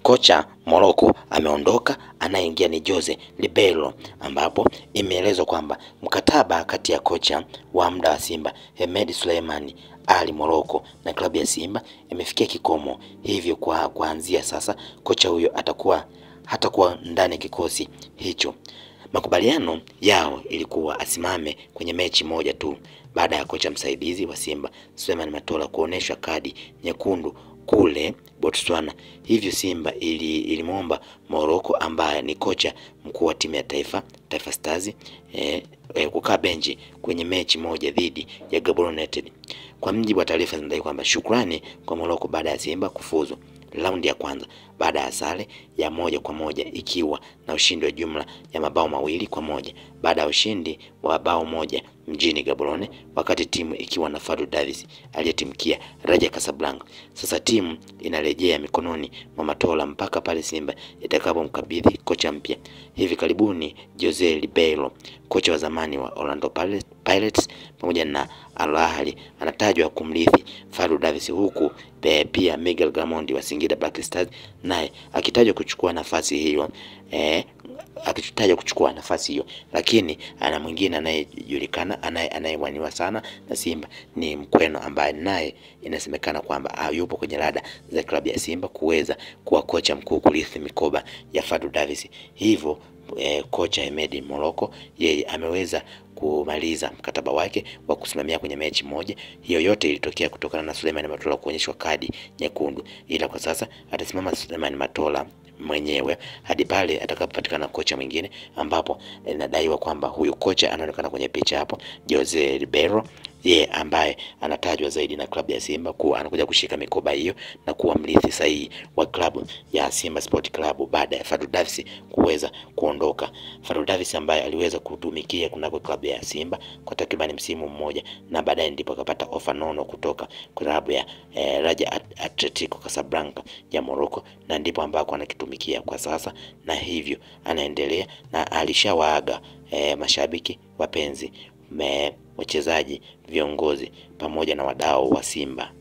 kocha Morocco ameondoka, anayeingia ni Jose Ribeiro, ambapo imeelezwa kwamba mkataba kati ya kocha wa muda wa Simba Hemed Suleiman Ali Morocco na klabu ya Simba imefikia kikomo, hivyo kuanzia sasa kocha huyo hatakuwa ndani ya kikosi hicho. Makubaliano yao ilikuwa asimame kwenye mechi moja tu baada ya kocha msaidizi wa Simba Suleiman Matola kuoneshwa kadi nyekundu kule Botswana. Hivyo Simba ilimwomba Morocco ambaye ni kocha mkuu wa timu ya Taifa Stars kukaa benchi kwenye mechi moja dhidi ya Gabon United. Kwa mjibu wa taarifa zinadai kwamba shukrani kwa Morocco baada ya Simba kufuzu raundi ya kwanza baada ya sare ya 1-1 ikiwa na ushindi wa jumla ya mabao 2-1 baada ya ushindi wa bao moja mjini Gaborone, wakati timu ikiwa na Fadlu Davis aliyetimkia Raja Casablanca. Sasa timu inarejea mikononi mwa Matola mpaka pale Simba itakapomkabidhi kocha mpya hivi karibuni. Jose Ribeiro, kocha wa zamani wa Orlando Pirates pamoja na Al Ahly, anatajwa kumrithi Fadlu Davis, huku pia Miguel Gamondi wa Singida Black Stars naye akitajwa kuchukua nafasi hiyo lakini ana mwingine anayejulikana anayewaniwa sana na Simba ni Mkweno, ambaye naye inasemekana kwamba yupo kwenye rada za klabu ya Simba kuweza kuwa kocha mkuu kurithi mikoba ya Fadlu Davis. Hivyo kocha Hemed Morocco yeye ameweza kumaliza mkataba wake wa kusimamia kwenye mechi moja. Hiyo yote ilitokea kutokana na Suleiman Matola kuonyeshwa kadi nyekundu, ila kwa sasa atasimama Suleiman Matola mwenyewe hadi pale atakapopatikana kocha mwingine, ambapo inadaiwa kwamba huyu kocha anaonekana kwenye picha hapo, Jose Ribeiro, yeye ambaye anatajwa zaidi na klabu ya Simba kuwa anakuja kushika mikoba hiyo na kuwa mrithi sahihi wa klabu ya Simba Sport Club baada ya Fadlu Davis kuweza kuondoka. Fadlu Davis ambaye aliweza kutumikia kunako klabu ya Simba kwa takriban msimu mmoja, na baadaye ndipo akapata ofa nono kutoka klabu ya Raja Atletico Casablanca ya Morocco, na ndipo ambako anakitumikia kwa sasa, na hivyo anaendelea na alishawaaga mashabiki, wapenzi, wachezaji, viongozi pamoja na wadau wa Simba.